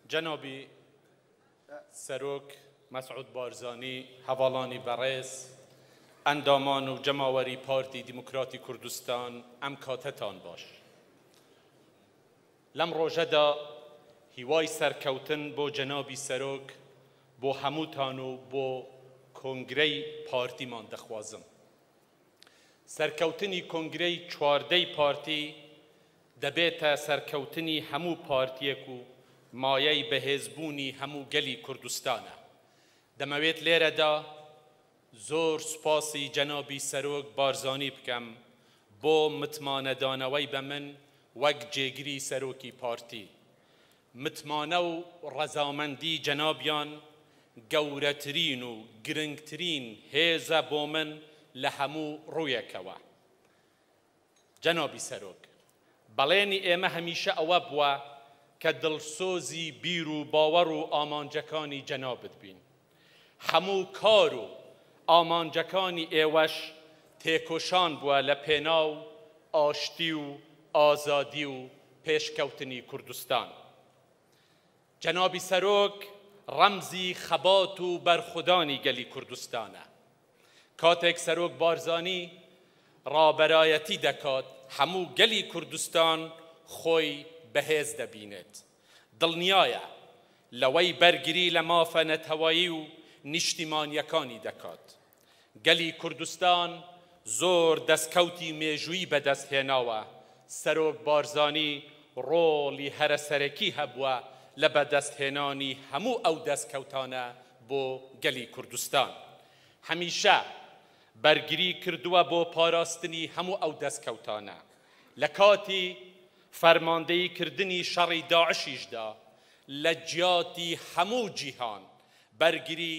جنابی سروک مسعود بارزانی هەواڵانی بەڕێز ئەندامان و جەماوەری پارتی دیموکراتی کوردستان ئەم کاتەتان باش. لەم ڕۆژەدا هیوای سەرکەوتن بۆ جەنابی سەرۆک بۆ هەمووتان و بۆ کۆنگرەی پارتیمان دەخوازم. سەرکەوتنی کۆنگرەی چواردەی پارتی دەبێتە سەرکەوتنی هەموو پارتیەک و مایەی بەهێزبوونی هەموو گەلی کوردستانە. دەمەوێت لێرەدا زۆر سوپاسی جەنابی سەرۆک بارزانی بکەم بۆ متمانەدانەوەی بە من وەک جێگیری سەرۆکی پارتی. متمانە و ڕەزامەندی جەنابیان گەورەترین و گرنگترین هێزە بۆ من لە هەموو ڕوویەکەوە. جەنابی سەرۆک، بەڵێنی ئێمە هەمیشە ئەوە بووە کە دڵسۆزی بیر و باوەڕ و ئامانجەکانی جەنابت بین. هەموو کار و ئامانجەکانی ئێوەش تێکۆشان بووە لە پێناو ئاشتی و ئازادی و پێشکەوتنی کوردستان. جەنابی سەرۆک ڕەمزی خەبات و بەرخودانی گەلی کوردستانە. کاتێک سەرۆک بارزانی ڕابەرایەتی دەکات هەموو گەلی کوردستان خۆی بەهێز دەبینێت. دڵنیایە لەوەی بەرگری لە مافە نەتەوایی و نیشتیمانیەکانی دەکات. گەلی کوردستان زۆر دەستکەوتی مێژووی بەدەستهێناوە. سەرۆک بارزانی ڕۆڵی هەرەسەرەکی هەبووە لە بەدەستهێنانی هەموو ئەو دەستکەوتانە بۆ گەلی کوردستان. هەمیشە بەرگری کردووە بۆ پاراستنی هەموو ئەو دەستکەوتانە. لە کاتی فەرماندەییکردنی شەڕی داعشیشدا لە جیاتی هەموو جیهان بەرگری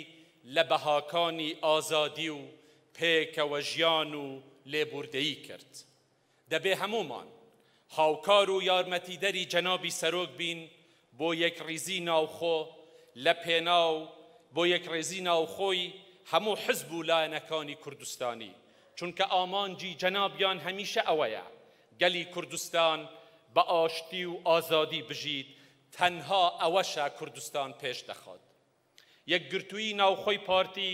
لە بەهاکانی ئازادی و پێکەوە ژیان و لێبوردەیی کرد. دەبێ هەموومان هاوکار و یارمەتیدەری جەنابی سەرۆک بین بۆ یەکڕیزی ناوخۆ لە پێناو بۆ یەکڕێزی ناوخۆی هەموو حزب و لایەنەکانی کوردستانی، چونکە ئامانجی جەنابیان هەمیشە ئەوەیە گەلی کوردستان بە ئاشتی و ئازادی بژیت. تەنها ئەوەشە کوردستان پێش دەخات. یەکگرتووی ناوخۆی پارتی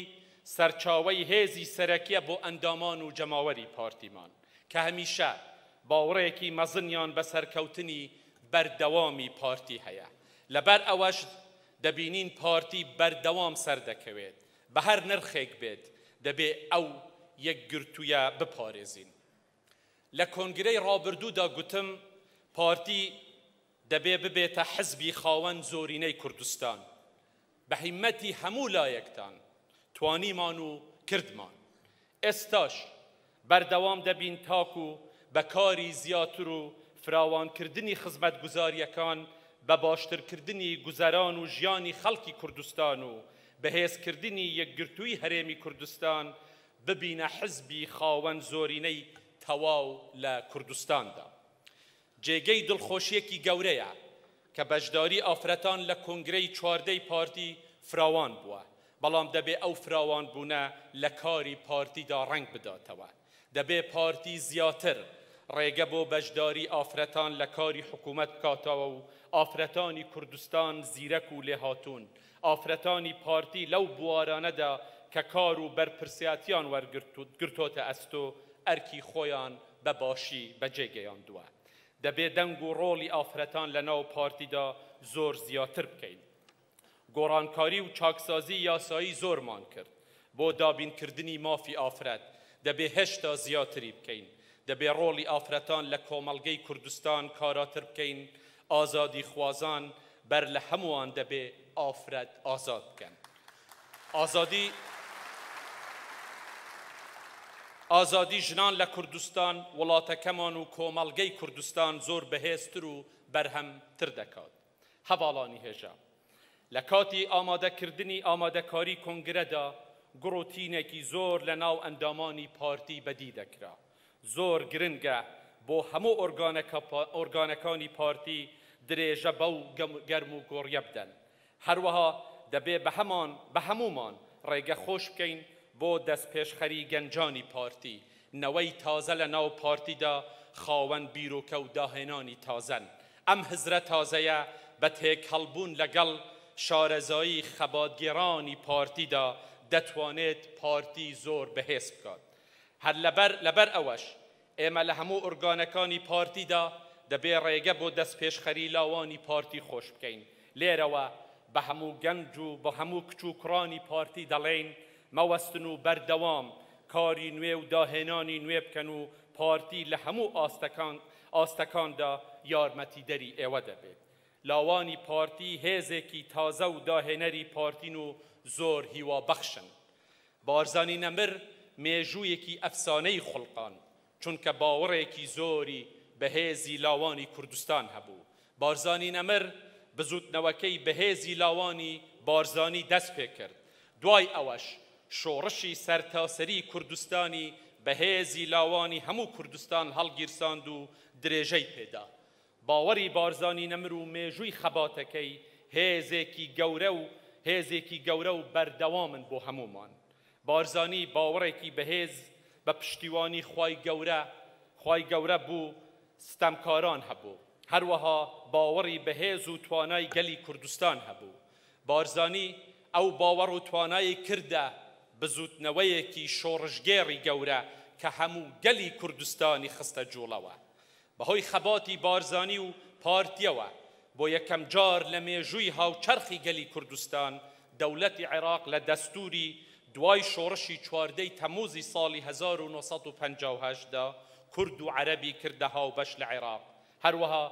سەرچاوەی هێزی سەرەکیە بۆ ئەندامان و جەماوەری پارتیمان کە هەمیشە باوەڕێکی مەزنیان بە سەرکەوتنی بەردەوامی پارتی هەیە. لەبەر ئەوەش دەبینین پارتی بەردەوام سەردەکەوێت. بە هەر نرخێک بێت دەبێ ئەو یەکگرتوویە بپارێزین. لە کۆنگرەی ڕابردوودا گوتم پارتی دەبێ ببێتە حزبی خاوەن زۆرینەی کوردستان. بە هیمەتی هەموو لایەکتان توانیمان و کردمان. ئێستاش بەردەوام دەبین تاکو بە کاری زیاتر و فراوانکردنی خزمەتگوزاریەکان بە باشترکردنی گوزەران و ژیانی خەڵکی کوردستان و بەهێزکردنی یەکگرتووی هەرێمی کوردستان ببینە حزبی خاوەن زۆرینەی تەواو لە کوردستاندا. جێگەی دڵخۆشیەکی گەورەیە کە بەشداری ئافرەتان لە کۆنگرەی چواردەی پارتی فراوان بووە، بەڵام دەبێ ئەو فراوان بوونە لە کاری پارتیدا ڕەنگ بداتەوە. دەبێ پارتی زیاتر ڕێگە بۆ بەشداری ئافرەتان لە کاری حکوومەت بکاتەوە و ئافرەتانی کوردستان زیرەک و لێهاتوون، ئافرەتانی پارتی لەو بوارانەدا کە کار و بەرپرسیاتیان وەرگرتۆتە ئەستۆ ئەرکی خۆیان بە باشی بەجێگەیاندووە. دەبێ دەنگ و ڕۆڵی ئافرەتان لە ناو پارتیدا زۆر زیاتر بکەین. گۆڕانکاری و چاکسازی یاسایی زۆرمان کرد بۆ دابینکردنی مافی ئافرەت. دەبێ هێشتا زیاتری بکەین. دەبێ ڕۆڵی ئافرەتان لە کۆمەڵگەی کوردستان کاراتر بکەین. ئازادی خوازان بەر لە هەمووان دەبێ ئافرەت ئازاد بکەن. ئازادی ژنان لە کوردستان وڵاتەکەمان و کۆمەڵگەی کوردستان زۆر بەهێزتر و بەرهەمتر دەکات. هەواڵانی هێژە لە کاتی ئامادەکاری کۆنگرەدا گڕۆتینێکی زۆر لە ناو ئەندامانی پارتی بەدی دەکرا. زۆر گرنگە بۆ هەموو ئۆرگانەکانی پارتی درێژە بەو گەرم و گۆڕیە بدەن. هەروەها دەبێ بە هەمومان ڕێگە خۆش بکەین بۆ دەستپێشخەری گەنجانی پارتی. نەوەی تازە لە ناو پارتیدا خاوەن بیرۆکە و داهێنانی تازەن. ئەم هزرە تازەیە بە تێکهەڵبوون لەگەڵ شارەزایی خەباتگێڕانی پارتیدا دەتوانێت پارتی زۆر بەهێز بکات. هەر لەبەر ئەوەش ئێمە لە هەموو ئۆرگانەکانی پارتیدا دەبێ ڕێگە بۆ دەستپێشخەری لاوانی پارتی خۆش بکەین. لێرەوە بە هەموو گەنج و بە هەموو کچ و کوڕانی پارتی دەڵێن مەوەستن و بەردەوام کاری نوێ و داهێنانی نوێ بکەن و پارتی لە هەموو ئاستەکاندا یارمەتیدەری ئێوە دەبێت. لاوانی پارتی هێزێکی تازە و داهێنەری پارتین و زۆر هیوابەخشن. بارزانی نەمر مێژوویەکی ئەفسانەی خوڵقان چونکە باوەڕێکی زۆری بەهێزی لاوانی کوردستان هەبوو. بارزانی نەمر بزوتنەوەکەی بەهێزی لاوانی بارزانی دەست پێ کرد. دوای ئەوەش شۆڕشی سەرتاسەری کوردستانی بەهێزی لاوانی هەموو کوردستان هەڵگیرساند و درێژەی پێدا. باوەڕی بارزانی نەمر و مێژووی خەباتەکەی هێزێکی گەورە و بەردەوامن بۆ هەمومان. بارزانی باوەڕێکی بەهێز بە پشتیوانی خوای گەورە بوو ستەمکاران هەبوو. هەروەها باوەڕی بەهێز و توانای گەلی کوردستان هەبوو. بارزانی ئەو باوەڕ و توانایی کردە بزوتنەوەیەکی شۆڕشگێڕی گەورە کە هەموو گەلی کوردستانی خستە جوڵەوە. بەهۆی خەباتی بارزانی و پارتیەوە بۆ یەکەم جار لە مێژووی هاوچەرخی گەلی کوردستان دەوڵەتی عێراق لە دەستوری دوای شۆڕشی 14 تەمووزی ساڵی 1958دا کورد و عەرەبی کردە هاوبەش لە عێراق. هەروەها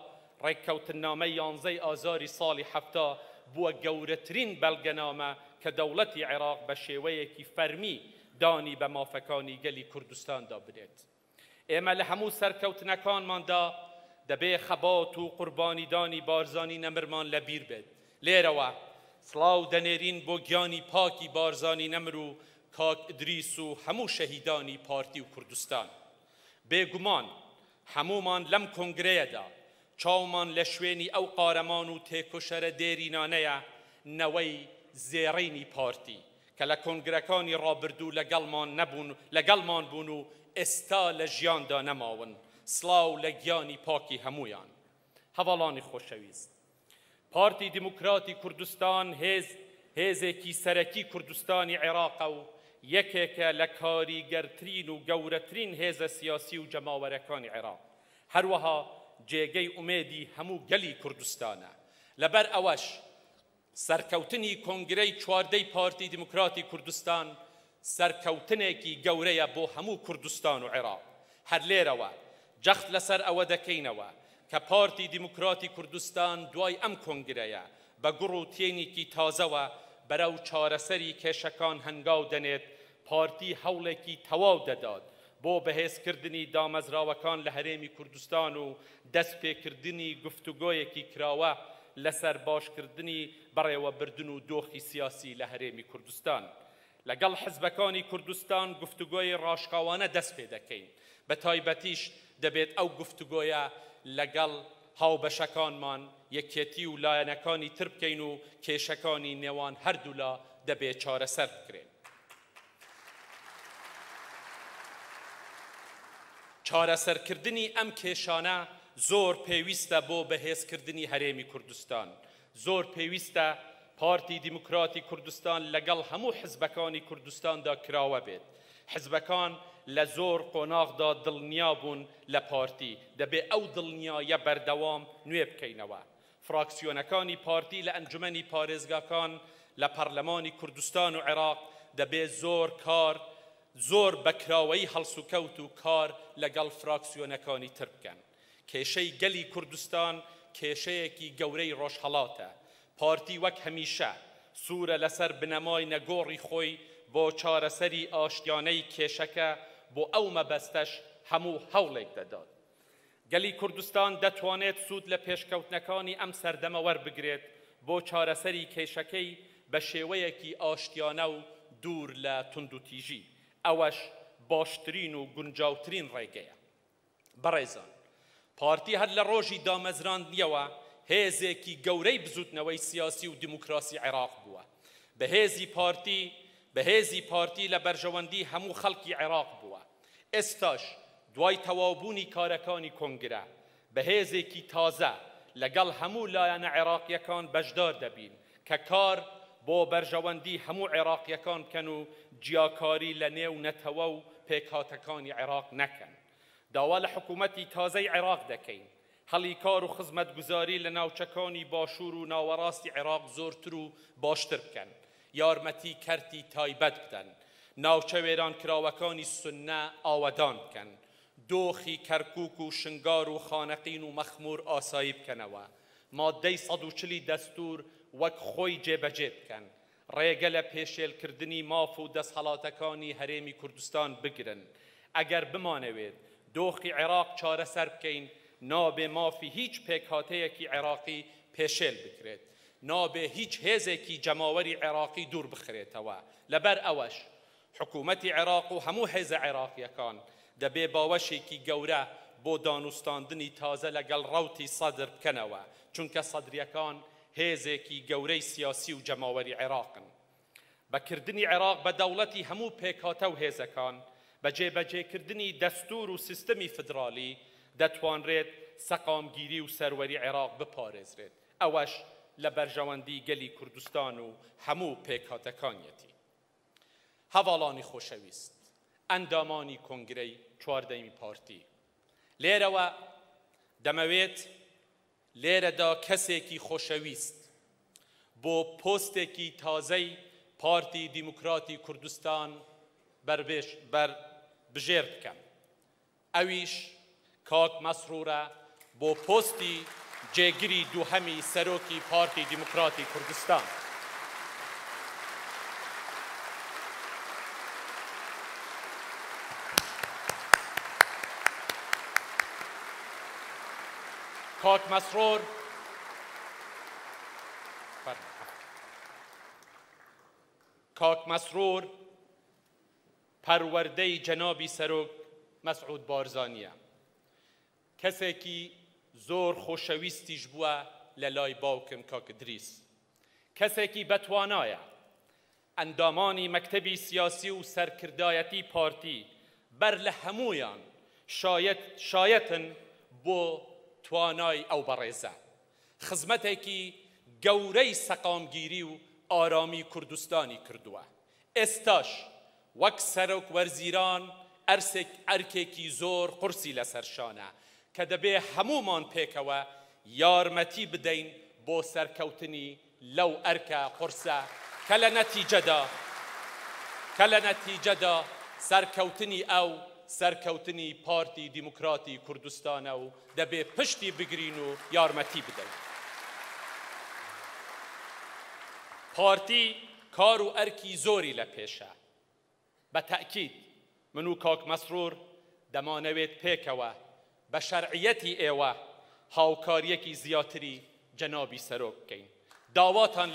ڕێککەوتنامەی 11 ئازاری ساڵی 70 بووە گەورەترین بەڵگەنامە کە دەوڵەتی عێراق بە شێوەیەکی فەرمی دانی بە مافەکانی گەلی کوردستاندا بدێت. ئێمە لە هەموو سەرکەوتنەکانماندا دەبێ خەبات و قوربانیدانی بارزانی نەمرمان لەبیر بێت. لێرەوە سڵاو دەنێرین بۆ گیانی پاکی بارزانی نەمر و کاک ئیدریس و هەموو شەهیدانی پارتی و کوردستان. بێگومان هەمومان لەم کۆنگرەیەدا چاومان لە شوێنی ئەو قارەمان و تێکۆشەرە دێرینانەیە نەوەی زێڕینی پارتی کە لە کۆنگرەکانی ڕابردوو لەگەڵمان بوون و ئێستا لە ژیاندا نەماون. سڵاو لە گیانی پاکی هەمویان. هەواڵانی خۆشەویست، پارتی دیموکراتی کوردستان هێزێکی سەرەکی کوردستانی عێراقە و یەکێکە لە کاریگەرترین و گەورەترین هێزە سیاسی و جەماوەرەکانی عێراق. هەروەها جێگەی ئومێدی هەموو گەلی کوردستانە. لەبەر ئەوەش سەرکەوتنی کۆنگرەی 14 پارتی دیموکراتی کوردستان سەرکەوتنێکی گەورەیە بۆ هەموو کوردستان و عێراق. هەر لێرەوە جەخت لەسەر ئەوە دەکەینەوە کە پارتی دیموکراتی کوردستان دوای ئەم کۆنگرەیە بە گوڕ و تێنێکی تازەوە بەرەو چارەسەری کێشەکان هەنگاو دەنێت. پارتی هەوڵێکی تەواو دەدات بۆ بەهێزکردنی دامەزراوەکان لە هەرێمی کوردستان و دەستپێکردنی گفتوگۆیەکی کراوە لەسەر باشکردنی بەڕێوەبردن و دۆخی سیاسی لە هەرێمی کوردستان. لەگەڵ حزبەکانی کوردستان گفتوگۆی ڕاشقاوانە دەست پێ دەکەین. بە تایبەتیش دەبێت ئەو گفتوگۆیە لەگەڵ هاوبەشەکانمان یەکێتی و لایەنەکانی تر بکەین و کێشەکانی نێوان هەردوولا دەبێت چارەسەر بکرێن. چارەسەرکردنی ئەم کێشانە زۆر پێویستە بۆ بەهێزکردنی هەرێمی کوردستان. زۆر پێویستە پارتی دیموکراتی کوردستان لەگەڵ هەموو حزبەکانی کوردستاندا کراوە بێت. حزبەکان لە زۆر قۆناغدا دڵنیا بوون لە پارتی. دەبێت ئەو دڵنیایە بەردەوام نوێ بکەینەوە. فراکسیۆنەکانی پارتی لە ئەنجومەنی پارێزگاکان لە پەرلەمانی کوردستان و عێراق دەبێت زۆر بەکراوەی هەڵسوکەوت و کار لەگەڵ فراکسیۆنەکانی تر بکەن. کێشەی گەلی کوردستان کێشەیەکی گەورەی ڕۆژهەڵاتە. پارتی وەک هەمیشە سوورە لەسەر بنەمای نەگۆڕی خۆی بۆ چارەسەری ئاشتیانەی کێشەکە بۆ ئەو مەبەستەش هەموو هەوڵێک دەدات. گەلی کوردستان دەتوانێت سوود لە پێشکەوتنەکانی ئەم سەردەمە وەربگرێت بۆ چارەسەری کێشەکەی بە شێوەیەکی ئاشتیانە و دوور لە توندوتیژی. ئەوەش باشترین و گونجاوترین ڕێگەیە. بەڕێزان، پارتی هەر لە ڕۆژی دامەزراندنیەوە هێزێکی گەورەی بزوتنەوەی سیاسی و دیموکراسی عێراق بووە. بەهێزی پارتی لە بەرژەوەندی هەموو خەڵکی عێراق بووە. ئێستاش دوای تەواوبوونی کارەکانی کۆنگرە بەهێزێکی تازە لەگەڵ هەموو لایەنە عێراقیەکان بەشدار دەبین کە کار بۆ بەرژەوەندی هەموو عێراقیەکان بکەن و جیاکاری لە نێو نەتەوە و پێکهاتەکانی عێراق نەکەن. داوا لە حکوومەتی تازەی عێراق دەکەین هەڵی کار و خزمەتگوزاری لە ناوچەکانی باشوور و ناوەڕاستی عێراق زۆرتر و باشتر بکەن، یارمەتی کەرتی تایبەت بدەن، ناوچە وێرانکراوەکانی سونە ئاوەدان بکەن، دۆخی کەرکووک و شنگار و خانەقین و مەخمور ئاسایی بکەنەوە، مادەی 140 دەستور وەک خۆی جێبەجێ بکەن، ڕێگە لە پێشێلکردنی ماف و دەستهەڵاتەکانی هەرێمی کوردستان بگرن. ئەگەر بمانەوێت دۆخی عێراق چارەسەر بکەین، نابێ مافی هیچ پێکهاتەیەکی عێراقی پێشێل بکرێت، نابێ هیچ هێزێکی جەماوەری عێراقی دوور بخرێتەوە. لەبەر ئەوەش حکوومەتی عێراق و هەموو هێزە عێراقیەکان دەبێ باوەشێکی گەورە بۆ دانوستاندنی تازە لەگەڵ ڕەوتی سەدر بکەنەوە، چونکە سەدریەکان هێزێکی گەورەی سیاسی و جەماوەری عێراقن. بەکردنی عێراق بە دەوڵەتی هەموو پێکهاتە و هێزەکان بە جێبەجێکردنی دەستور و سیستەمی فدرالی دەتوانرێت سەقامگیری و سەروەری عێراق بپارێزرێت. ئەوەش لە بەرژەوەندی گەلی کوردستان و هەموو پێکهاتەکانیەتی. هەواڵانی خۆشەویست، ئەندامانی کۆنگرەی چواردەمی پارتی، لێرەوە دەمەوێت لێرەدا کەسێکی خۆشەویست بۆ پۆستێکی تازەی پارتی دیموکراتی کوردستان بژێر بکەم. ئەویش کاک مەسرورە بۆ پۆستی جێگیری دووهەمی سەرۆکی پارتی دیموکراتی کوردستان. کاک مەسرور پەروەردەی جەنابی سەرۆک مەسعود بارزانیە، کەسێکی زۆر خۆشەویستیش بووە لە لای باوکم کاک دریس، کەسێکی بەتوانایە ئەندامانی مەکتەبی سیاسی و سەرکردایەتی پارتی بەر لە هەمویان شایەتن بۆ توانای ئەو بەڕێزە. خزمەتێکی گەورەی سەقامگیری و ئارامی کوردستانی کردووە. ئێستاش وەک سەرۆک وەرزیران ئەرکێکی زۆر قورسی لەسەرشانە کە دەبێ هەمومان پێکەوە یارمەتی بدەین بۆ سەرکەوتنی لەو ئەرکە قورسە کە لە نەتیجەدا سەرکەوتنی ئەو سەرکەوتنی پارتی دیموکراتی کوردستانە و دەبێ پشتی بگرین و یارمەتی بدەین. پارتی کار و ئەرکی زۆری لە پێشە. بە تەئکید من و کاک مەسرور دەمانەوێت پێکەوە بە شەرعیەتی ئێوە هاوکاریەکی زیاتری جەنابی سەرۆک بکەین. داواتان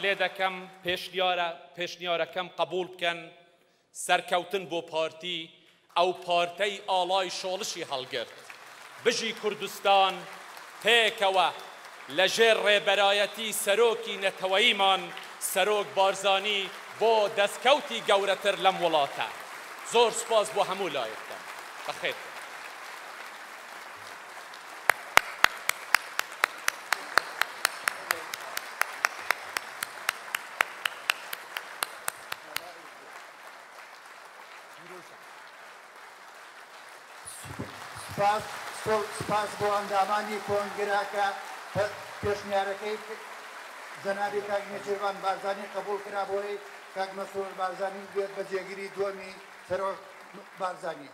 لێ دەکەم پێشنیارەکەم قبول بکەن سەرکەوتن بۆ پارتی ئەو پارتەی ئاڵای شۆڵشی هەڵگرت بژی کوردستان پێکەوە لەژێر ڕێبەرایەتی سەرۆکی نەتەوەییمان سەرۆک بارزانی بۆ دەستکەوتی گەورەتر لەم وڵاتە. زۆر سوپاس بۆ هەموو لایەکتان. بەخێر. سپاس بۆ ئەندامانی کۆنگرەکە پێشنیارەکەی جەنابی کاک نێچیروان بارزانی قبول کرا بۆی کاک مەسرور بارزانی بێت بە جێگیری دووەمی سەرۆک بارزانی.